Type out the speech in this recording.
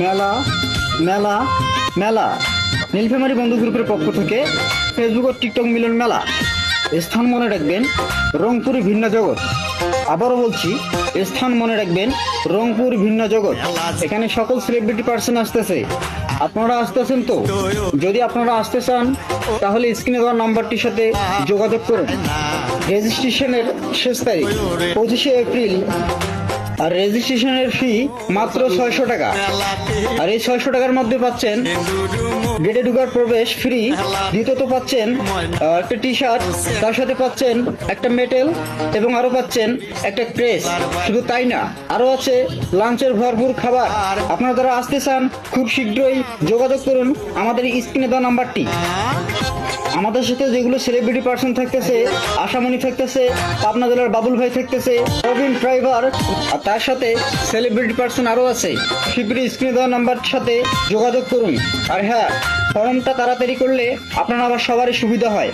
মেলা মেলা মেলা নীলফামারী বন্ধু গ্রুপের পক্ষ থেকে ফেসবুক ও টিকটক মিলন মেলা। স্থান মনে রাখবেন রংপুর ভিন্ন জগৎ। আবারও বলছি, স্থান মনে রাখবেন রংপুর ভিন্ন জগৎ। এখানে সকল সেলিব্রিটি পার্সন আসতেছে। আপনারা আসতেছেন তো? যদি আপনারা আসতে চান তাহলে স্ক্রিনে দেওয়া নাম্বারটির সাথে যোগাযোগ করুন। রেজিস্ট্রেশনের শেষ তারিখ 25শে এপ্রিল। আর রেজিস্ট্রেশনের ফি মাত্র 600 টাকা। আর এই 600 টাকার মধ্যে পাচ্ছেন গেটে ঢুকার প্রবেশ ফ্রি। দ্বিতীয়ত পাচ্ছেন একটা টি শার্ট, তার সাথে পাচ্ছেন একটা মেডেল এবং আরো পাচ্ছেন একটা ক্রেস। শুধু তাই না, আরো আছে লাঞ্চের ভরপুর খাবার। আপনারা যারা আসতে চান খুব শীঘ্রই যোগাযোগ করুন আমাদের স্ক্রিনে দেওয়া নাম্বারটি। আমাদের সাথে যেগুলো সেলিব্রিটি পার্সন থাকতেছে, আশামণি থাকতেছে, পাবনা জেলার বাবুল ভাই থাকতেছে, রবিন ড্রাইভার, আর তার সাথে সেলিব্রিটি পার্সন আরো আছে। শীঘ্রই স্ক্রিনে দেওয়া নাম্বারটির সাথে যোগাযোগ করুন। আর হ্যাঁ, ফর্মটা তাড়াতাড়ি করলে আপনার আবার সবারই সুবিধা হয়।